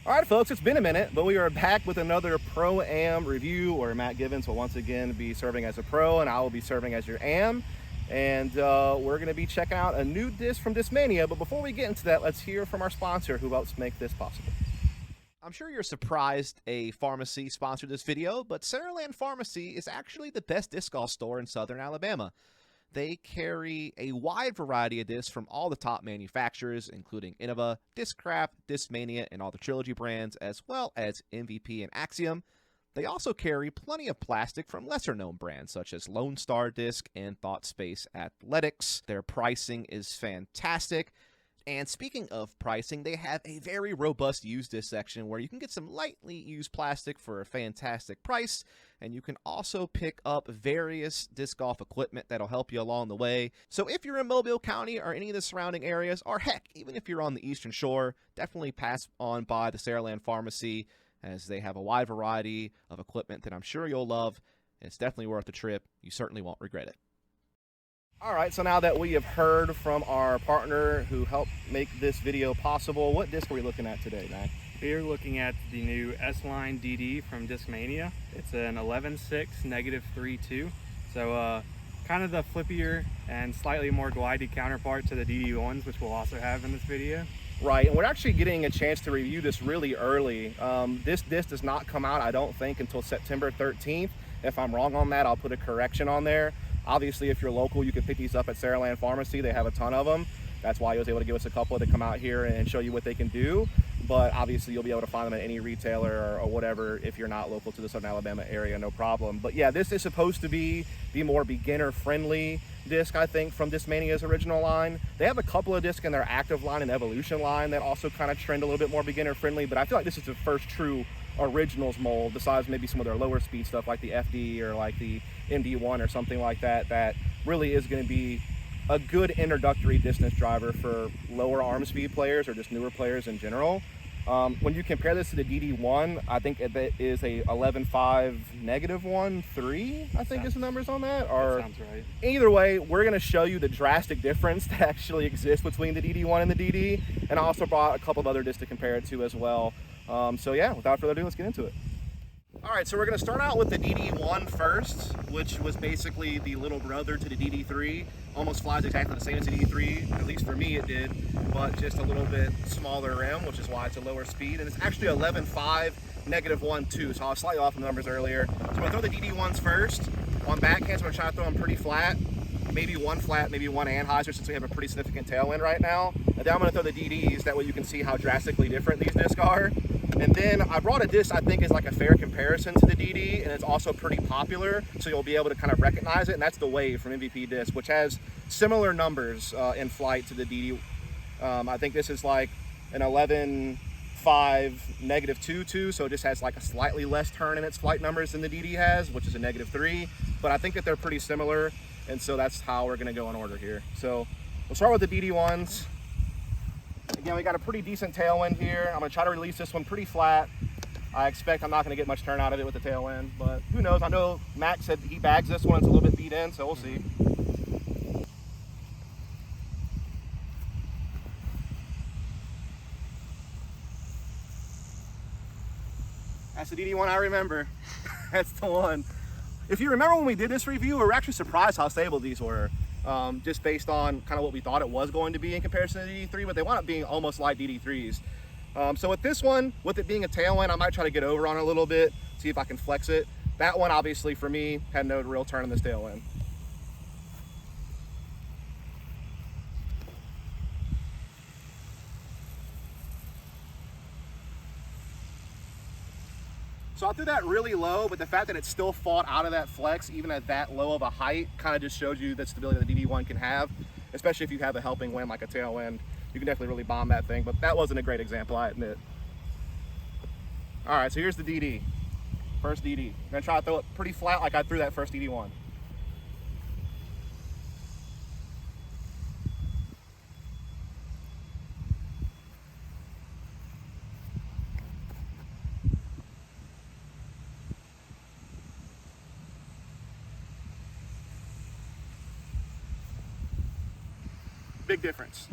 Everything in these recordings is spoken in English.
All right, folks, it's been a minute, but we are back with another Pro-Am review where Matt Gibbons will once again be serving as a pro and I will be serving as your am. And we're going to be checking out a new disc from Discmania. But before we get into that, let's hear from our sponsor who helps make this possible. I'm sure you're surprised a pharmacy sponsored this video, but Saraland Pharmacy is actually the best disc golf store in southern Alabama. They carry a wide variety of discs from all the top manufacturers, including Innova, Discraft, Discmania, and all the Trilogy brands, as well as MVP and Axiom. They also carry plenty of plastic from lesser-known brands, such as Lone Star Disc and Thought Space Athletics. Their pricing is fantastic. And speaking of pricing, they have a very robust used disc section where you can get some lightly used plastic for a fantastic price, and you can also pick up various disc golf equipment that'll help you along the way. So if you're in Mobile County or any of the surrounding areas, or heck, even if you're on the Eastern Shore, definitely pass on by the Saraland Pharmacy, as they have a wide variety of equipment that I'm sure you'll love, and it's definitely worth the trip. You certainly won't regret it. All right, so now that we have heard from our partner who helped make this video possible, what disc are we looking at today, Matt? We're looking at the new S-Line DD from Discmania. It's an 11.6 -3.2. So kind of the flippier and slightly more glidey counterpart to the DD1s, which we'll also have in this video. Right, and we're actually getting a chance to review this really early. This disc does not come out, I don't think, until September 13th. If I'm wrong on that, I'll put a correction on there. Obviously, if you're local, you can pick these up at Saraland Pharmacy. They have a ton of them. That's why he was able to give us a couple to come out here and show you what they can do. But obviously, you'll be able to find them at any retailer or whatever if you're not local to the Southern Alabama area, no problem. But yeah, this is supposed to be the more beginner-friendly disc, I think, from Discmania's original line. They have a couple of discs in their active line and evolution line that also kind of trend a little bit more beginner-friendly, but I feel like this is the first true originals mold, besides maybe some of their lower speed stuff like the FD or like the MD1 or something like that, that really is going to be a good introductory distance driver for lower arm speed players or just newer players in general. When you compare this to the DD1, I think it is a 11.5 -1.3, I think is the numbers on that. Or That sounds right. Either way, we're going to show you the drastic difference that actually exists between the DD1 and the DD, and I also brought a couple of other discs to compare it to as well. So yeah, without further ado, let's get into it. All right, so we're going to start out with the DD1 first, which was basically the little brother to the DD3. Almost flies exactly the same as the DD3, at least for me it did, but just a little bit smaller rim, which is why it's a lower speed. And it's actually 11.5 -1.2, so I was slightly off in the numbers earlier. So I'm going to throw the DD1s first. On backhands, I'm going to try to throw them pretty flat. Maybe one flat, maybe one anhyzer, since we have a pretty significant tailwind right now. And then I'm going to throw the DDs, that way you can see how drastically different these discs are. And then I brought a disc I think is like a fair comparison to the DD, and it's also pretty popular, so you'll be able to kind of recognize it, and that's the Wave from MVP Disc, which has similar numbers in flight to the DD. I think this is like an 11.5 -2.2, so it just has like a slightly less turn in its flight numbers than the DD has, which is a -3, but I think that they're pretty similar, and so that's how we're going to go in order here. So we'll start with the DD1s. Again, we got a pretty decent tailwind here. I'm going to try to release this one pretty flat. I expect I'm not going to get much turn out of it with the tailwind, but who knows? I know Max said he bags this one. It's a little bit beat in, so we'll see. That's the DD1 I remember. That's the one. If you remember when we did this review, we were actually surprised how stable these were. Just based on kind of what we thought it was going to be in comparison to the DD3, but they wound up being almost like DD3s. So with this one, with it being a tailwind, I might try to get over on it a little bit, see if I can flex it. That one, obviously, for me, had no real turn in this tailwind. So I threw that really low, but the fact that it still fought out of that flex, even at that low of a height, kind of just shows you the stability that the DD1 can have, especially if you have a helping wind like a tailwind. You can definitely really bomb that thing, but that wasn't a great example, I admit. All right, so here's the DD. First DD. I'm gonna try to throw it pretty flat like I threw that first DD1. Big difference.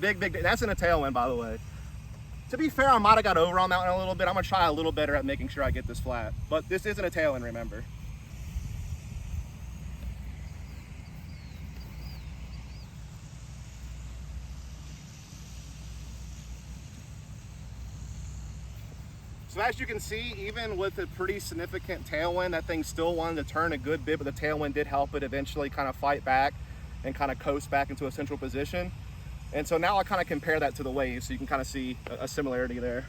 big, that's in a tailwind, by the way. To be fair, I might have got over on that one a little bit. I'm gonna try a little better at making sure I get this flat. But this isn't a tailwind, remember. So as you can see, even with a pretty significant tailwind, that thing still wanted to turn a good bit, but the tailwind did help it eventually kind of fight back and kind of coast back into a central position. And so now I kind of compare that to the wave, so you can kind of see a similarity there.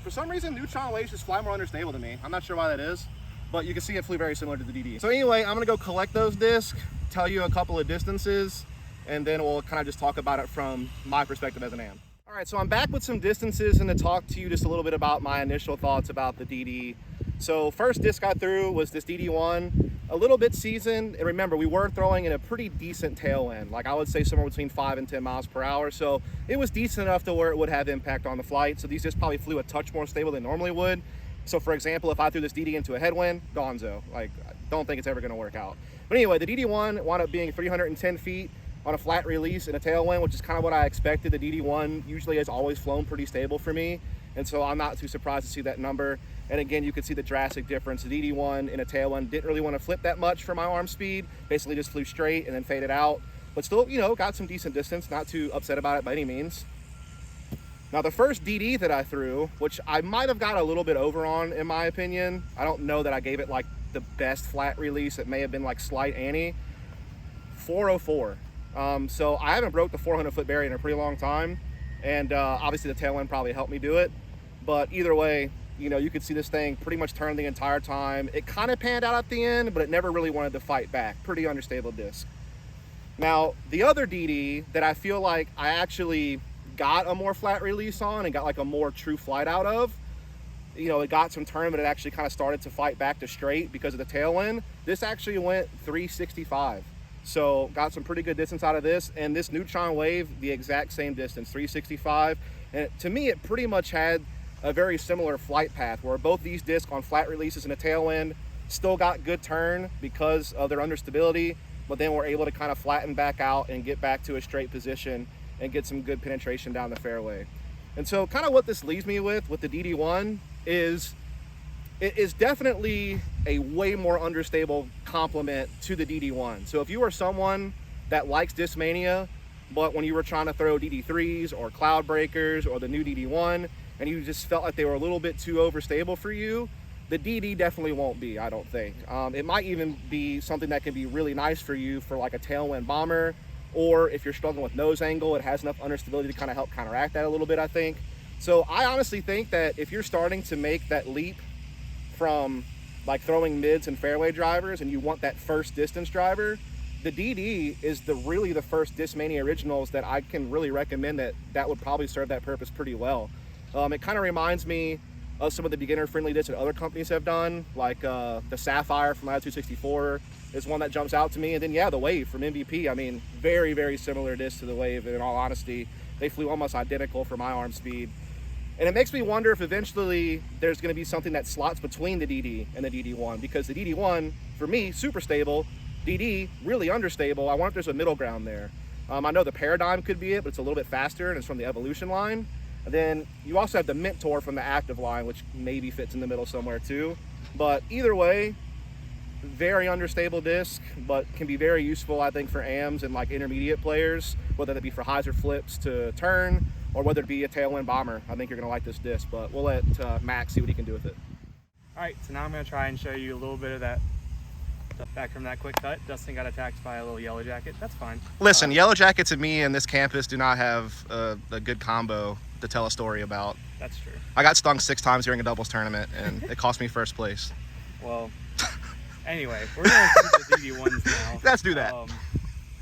For some reason, neutron waves just fly more understable to me. I'm not sure why that is, but you can see it flew very similar to the DD. So anyway, I'm gonna go collect those discs, tell you a couple of distances, and then we'll kind of just talk about it from my perspective as an AM. All right, so I'm back with some distances and to talk to you just a little bit about my initial thoughts about the DD. So first disc I threw was this DD1, a little bit seasoned, and remember, we were throwing in a pretty decent tailwind, like I would say somewhere between 5 and 10 miles per hour, so it was decent enough to where it would have impact on the flight, so these just probably flew a touch more stable than normally would. So for example, if I threw this DD into a headwind, gonzo, like I don't think it's ever gonna work out. But anyway, the DD1 wound up being 310 feet on a flat release in a tailwind, which is kind of what I expected. The DD1 usually has always flown pretty stable for me, and so I'm not too surprised to see that number. And again, you can see the drastic difference. The DD1 in a tailwind didn't really want to flip that much for my arm speed, basically just flew straight and then faded out, but still, you know, got some decent distance, not too upset about it by any means. Now the first DD that I threw, which I might have got a little bit over on in my opinion, I don't know that I gave it like the best flat release, it may have been like slight Annie, 404. So I haven't broke the 400 foot barrier in a pretty long time, and obviously the tailwind probably helped me do it, but either way, you know, you could see this thing pretty much turn the entire time. It kind of panned out at the end, but it never really wanted to fight back. Pretty unstable disc. Now the other DD that I feel like I actually got a more flat release on and got like a more true flight out of, you know, it got some turn, but it actually kind of started to fight back to straight because of the tailwind. This actually went 365. So got some pretty good distance out of this, and this neutron wave, the exact same distance, 365. And to me, it pretty much had a very similar flight path where both these discs on flat releases in a tailwind still got good turn because of their understability, but then we're able to kind of flatten back out and get back to a straight position and get some good penetration down the fairway. And so kind of what this leaves me with the DD1 is, it is definitely a way more understable complement to the DD1. So if you are someone that likes Discmania, but when you were trying to throw DD3s or Cloud Breakers or the new DD1, and you just felt like they were a little bit too overstable for you, the DD definitely won't be, I don't think. It might even be something that can be really nice for you for like a tailwind bomber, or if you're struggling with nose angle, it has enough understability to kind of help counteract that a little bit, I think. So I honestly think that if you're starting to make that leap from like throwing mids and fairway drivers and you want that first distance driver, the DD is really the first Discmania originals that I can really recommend that would probably serve that purpose pretty well. It kind of reminds me of some of the beginner-friendly discs that other companies have done, like the Sapphire from Latitude 264 is one that jumps out to me. And then, yeah, the Wave from MVP. I mean, very, very similar disc to the Wave. And in all honesty, they flew almost identical for my arm speed. And it makes me wonder if eventually there's going to be something that slots between the DD and the DD1, because the DD1, for me, super stable. DD, really understable. I wonder if there's a middle ground there. I know the Paradigm could be it, but it's a little bit faster, and it's from the Evolution line. And then you also have the Mentor from the Active line, which maybe fits in the middle somewhere too. But either way, very understable disc, but can be very useful, I think, for AMs and like intermediate players, whether that be for hyzer flips to turn, or whether it be a tailwind bomber. I think you're gonna like this disc, but we'll let Max see what he can do with it. All right, so now I'm gonna try and show you a little bit of that back from that quick cut. Dustin got attacked by a little yellow jacket. That's fine. Listen, yellow jackets and me and this campus do not have a good combo to tell a story about. That's true. I got stung 6 times during a doubles tournament, and it cost me first place. Well, anyway, we're going to do the DD1s now. Let's do that.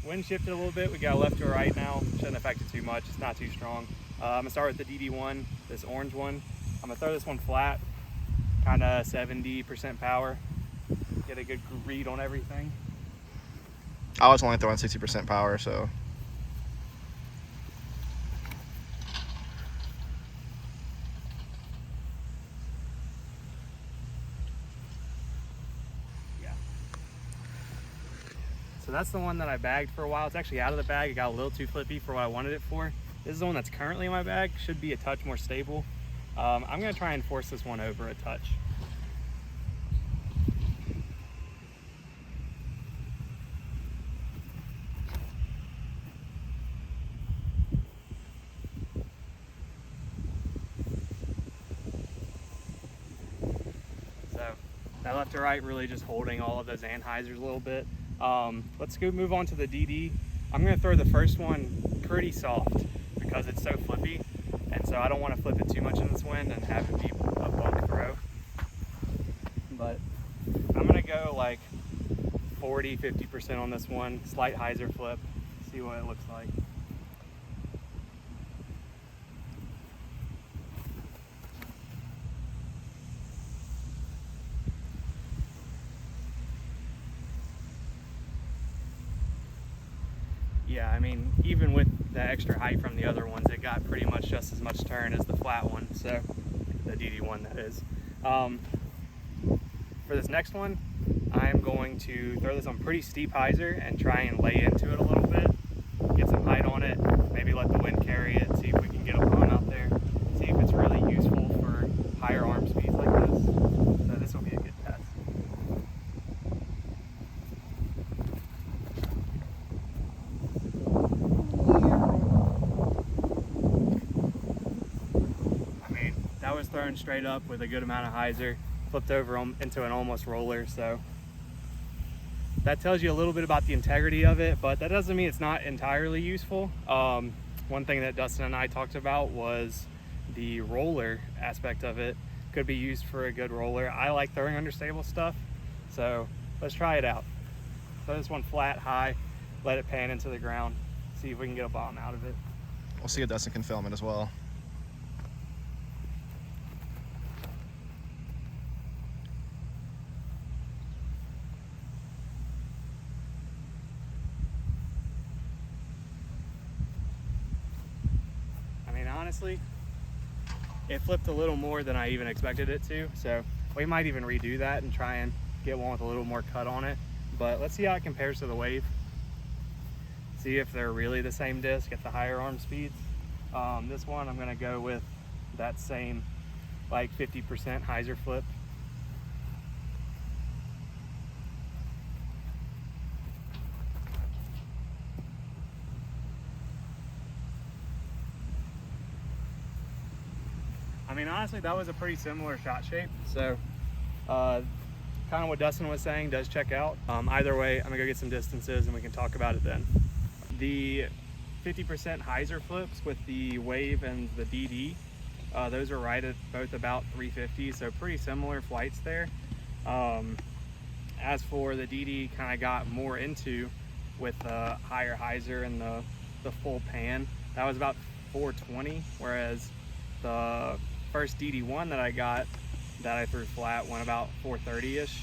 Wind shifted a little bit. We got a left to a right now. Shouldn't affect it too much. It's not too strong. I'm going to start with the DD1, this orange one. I'm going to throw this one flat, kind of 70% power. Get a good read on everything. I was only throwing 60% power, so. So that's the one that I bagged for a while. It's actually out of the bag. It got a little too flippy for what I wanted it for. This is the one that's currently in my bag. Should be a touch more stable. I'm gonna try and force this one over a touch. So that left to right, really just holding all of those anhysers a little bit. Let's go move on to the DD. I'm gonna throw the first one pretty soft because it's so flippy, and so I don't want to flip it too much in this wind and have it be a bunk throw. But I'm gonna go like 40–50% on this one, slight hyzer flip, see what it looks like. Yeah, I mean, even with the extra height from the other ones, it got pretty much just as much turn as the flat one, so the DD one, that is. For this next one, I'm going to throw this on pretty steep hyzer and try and lay into it a little bit, get some height on it, maybe let the wind carry it, see if we can get a pun out there, see if it's really useful for higher arm speeds like this. So this will be a good test. That was thrown straight up with a good amount of hyzer, flipped over into an almost roller, so that tells you a little bit about the integrity of it, but that doesn't mean it's not entirely useful. One thing that Dustin and I talked about was the roller aspect of it. Could be used for a good roller. I like throwing understable stuff, so let's try it out. Throw this one flat, high, let it pan into the ground, see if we can get a bomb out of it. We'll see if Dustin can film it as well. Honestly, it flipped a little more than I even expected it to, so we might even redo that and try and get one with a little more cut on it. But let's see how it compares to the Wave, see if they're really the same disc at the higher arm speeds. This one I'm going to go with that same like 50% hyzer flip. I mean, honestly, that was a pretty similar shot shape. So kind of what Dustin was saying does check out. Either way, I'm gonna go get some distances and we can talk about it then. The 50% hyzer flips with the Wave and the DD, those are right at both about 350, so pretty similar flights there. As for the DD, kind of got more into with the higher hyzer and the full pan. That was about 420, whereas the first DD1 that I got that I threw flat went about 430-ish.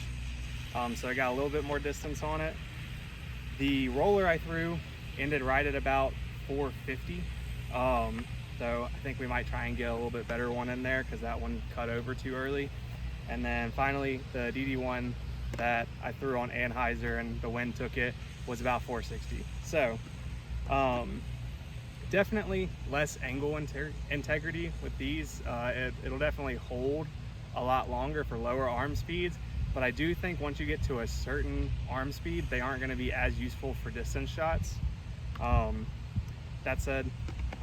So I got a little bit more distance on it. The roller I threw ended right at about 450. So I think we might try and get a little bit better one in there because that one cut over too early. And then finally the DD1 that I threw on anhyzer and the wind took it was about 460. So definitely less angle integrity with these. It'll definitely hold a lot longer for lower arm speeds, but I do think once you get to a certain arm speed, they aren't going to be as useful for distance shots. That said,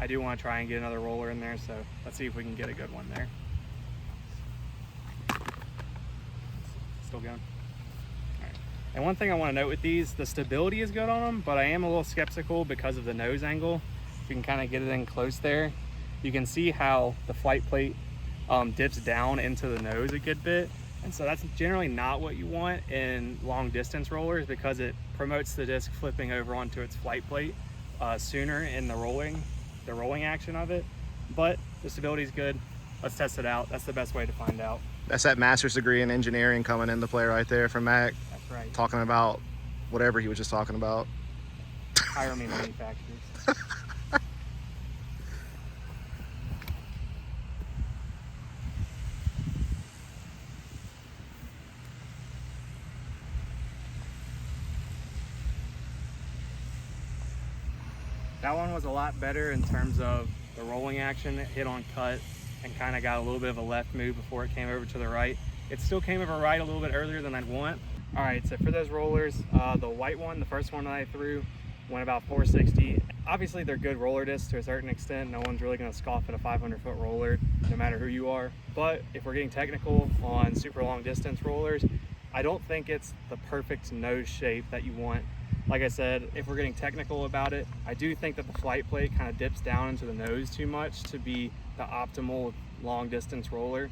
I do want to try and get another roller in there, so let's see if we can get a good one there. Still going. All right. And one thing I want to note with these, the stability is good on them, but I am a little skeptical because of the nose angle. If you can kind of get it in close there, you can see how the flight plate dips down into the nose a good bit. And so that's generally not what you want in long distance rollers because it promotes the disc flipping over onto its flight plate sooner in the rolling action of it. But the stability is good. Let's test it out. That's the best way to find out. That's that master's degree in engineering coming into play right there from Mac. That's right. Talking about whatever he was just talking about. Hire me manufacturers. That one was a lot better in terms of the rolling action. It hit on cut and kind of got a little bit of a left move before it came over to the right. It still came over right a little bit earlier than I'd want. All right, so for those rollers, the white one, the first one that I threw, went about 460. Obviously, they're good roller discs to a certain extent. No one's really gonna scoff at a 500-foot roller, no matter who you are. But if we're getting technical on super long distance rollers, I don't think it's the perfect nose shape that you want. Like I said, if we're getting technical about it, I do think that the flight plate kind of dips down into the nose too much to be the optimal long distance roller.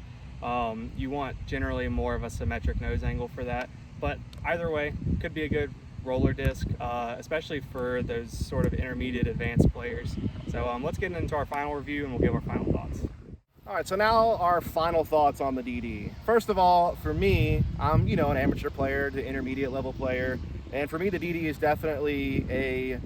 You want generally more of a symmetric nose angle for that. But either way, could be a good roller disc, especially for those sort of intermediate advanced players. So let's get into our final review and we'll give our final thoughts. All right, so now our final thoughts on the DD. First of all, for me, I'm an amateur player to intermediate level player, and for me the DD is definitely a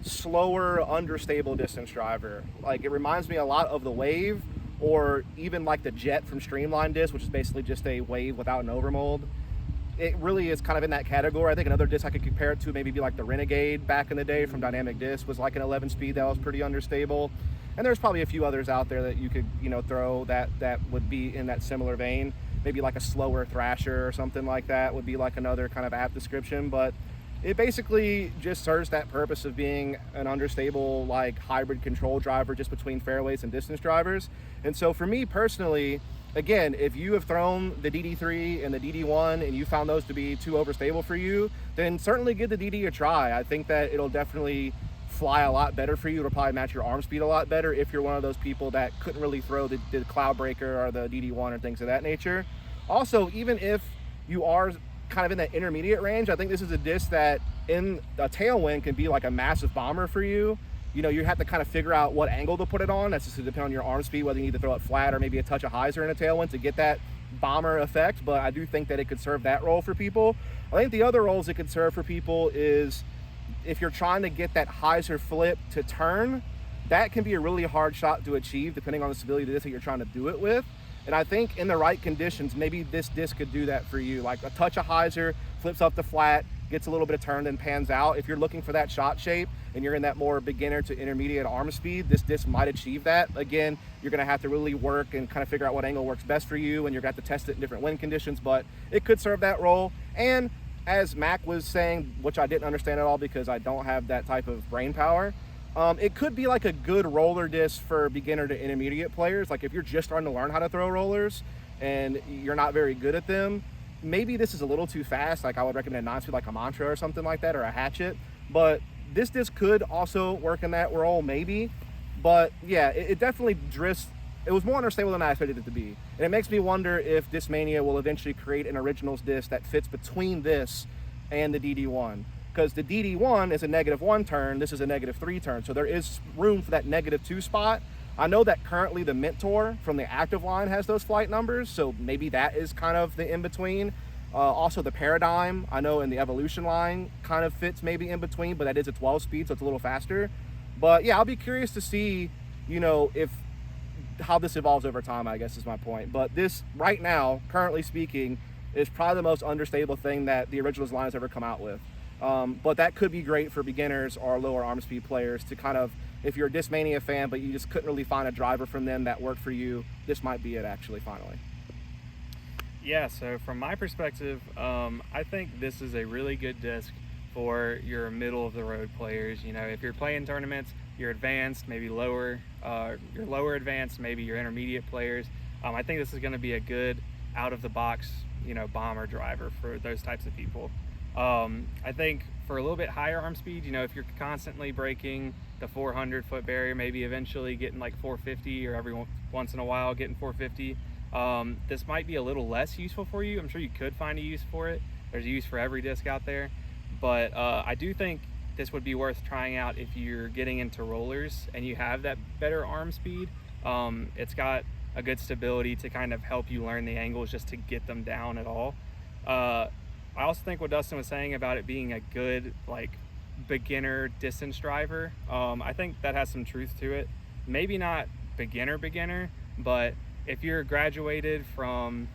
slower, understable distance driver. Like, it reminds me a lot of the Wave, or even like the Jet from Streamline disc, which is basically just a Wave without an overmold. It really is kind of in that category. I think another disc I could compare it to maybe be like the Renegade back in the day from Dynamic Disc, was like an 11 speed that was pretty understable. And there's probably a few others out there that you could, throw that would be in that similar vein. Maybe like a slower Thrasher or something like that would be like another kind of apt description. But it basically just serves that purpose of being an understable, like, hybrid control driver just between fairways and distance drivers. And so for me personally, again, if you have thrown the DD3 and the DD1 and you found those to be too overstable for you, then certainly give the DD a try. I think that it'll definitely fly a lot better for you. It'll probably match your arm speed a lot better if you're one of those people that couldn't really throw the Cloud Breaker or the DD1 or things of that nature. Also, even if you are kind of in that intermediate range, I think this is a disc that in a tailwind can be like a massive bomber for you. You have to kind of figure out what angle to put it on. That's just to depend on your arm speed, whether you need to throw it flat or maybe a touch of hyzer in a tailwind to get that bomber effect. But I do think that it could serve that role for people. I think the other roles it could serve for people is if you're trying to get that hyzer flip to turn, that can be a really hard shot to achieve depending on the stability of the disc that you're trying to do it with. And I think in the right conditions, maybe this disc could do that for you. Like a touch of hyzer, flips up the flat, gets a little bit of turn, then pans out. If you're looking for that shot shape and you're in that more beginner to intermediate arm speed, this disc might achieve that. Again, you're gonna have to really work and kind of figure out what angle works best for you, and you're gonna have to test it in different wind conditions, but it could serve that role. And as Mac was saying, which I didn't understand at all because I don't have that type of brain power, it could be like a good roller disc for beginner to intermediate players. Like if you're just starting to learn how to throw rollers and you're not very good at them, maybe this is a little too fast. Like I would recommend a 9-speed like a Mantra or something like that, or a Hatchet. But this disc could also work in that role, maybe. But yeah, it definitely drifts. It was more unstable than I expected it to be. And it makes me wonder if Discmania will eventually create an originals disc that fits between this and the DD1. Because the DD1 is a -1 turn, this is a -3 turn. So there is room for that -2 spot. I know that currently the Mentor from the active line has those flight numbers, so maybe that is kind of the in-between. Also the Paradigm, I know in the Evolution line kind of fits maybe in between, but that is a 12 speed, so it's a little faster. But yeah, I'll be curious to see, how this evolves over time, I guess is my point. But this, right now, currently speaking, is probably the most understable thing that the originals line has ever come out with. But that could be great for beginners or lower arm speed players to kind of, if you're a Discmania fan, but you just couldn't really find a driver from them that worked for you, this might be it actually, finally. Yeah, so from my perspective, I think this is a really good disc for your middle of the road players. If you're playing tournaments, you're advanced, maybe lower, you're lower advanced, maybe you're intermediate players. I think this is going to be a good out of the box, bomber driver for those types of people. I think for a little bit higher arm speed, if you're constantly breaking the 400-foot barrier, maybe eventually getting like 450, or every once in a while getting 450, this might be a little less useful for you. I'm sure you could find a use for it. There's a use for every disc out there. But I do think this would be worth trying out if you're getting into rollers and you have that better arm speed. It's got a good stability to kind of help you learn the angles just to get them down at all. I also think what Dustin was saying about it being a good beginner distance driver, I think that has some truth to it. Maybe not beginner, but if you're graduated from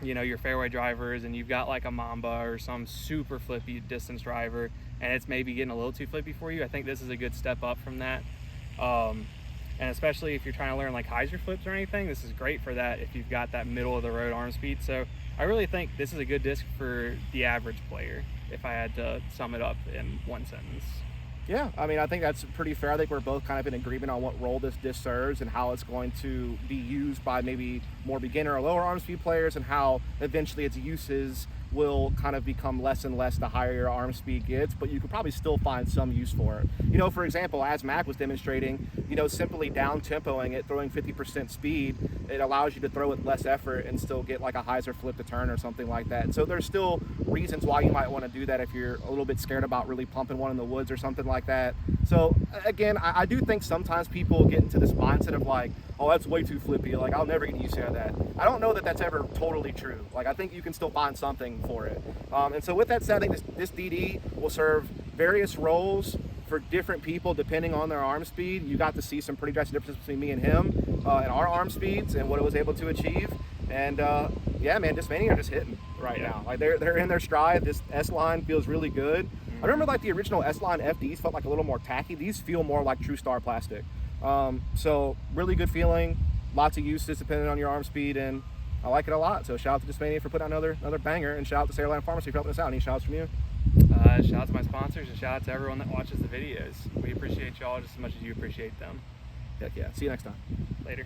you know, your fairway drivers, and you've got like a Mamba or some super flippy distance driver, and it's maybe getting a little too flippy for you, I think this is a good step up from that. And especially if you're trying to learn like hyzer flips or anything, this is great for that if you've got that middle of the road arm speed. So I really think this is a good disc for the average player, if I had to sum it up in one sentence. Yeah, I mean, I think that's pretty fair. I think we're both kind of in agreement on what role this disc serves and how it's going to be used by maybe more beginner or lower arm speed players, and how eventually its uses will kind of become less and less the higher your arm speed gets, but you could probably still find some use for it. You know, for example, as Mac was demonstrating, you know, simply down tempoing it, throwing 50% speed, it allows you to throw with less effort and still get like a hyzer flip to turn or something like that. So there's still reasons why you might want to do that if you're a little bit scared about really pumping one in the woods or something like that. So again, I do think sometimes people get into this mindset of like, oh, that's way too flippy, like I'll never get used to that. I don't know that that's ever totally true. Like, I think you can still find something for it. And so with that said, I think this DD will serve various roles for different people depending on their arm speed. You got to see some pretty drastic differences between me and him and our arm speeds and what it was able to achieve. And yeah, man, Discmania are just hitting right now. Like they're in their stride. This S-Line feels really good. I remember like the original S-Line FDs felt like a little more tacky. These feel more like True Star plastic. So really good feeling, lots of uses depending on your arm speed, and I like it a lot. So shout out to Discmania for putting out another banger, and shout out to Saraland Pharmacy for helping us out. Any shouts from you? Shout out to my sponsors, and shout out to everyone that watches the videos. We appreciate y'all just as much as you appreciate them. Heck yeah. See you next time. Later.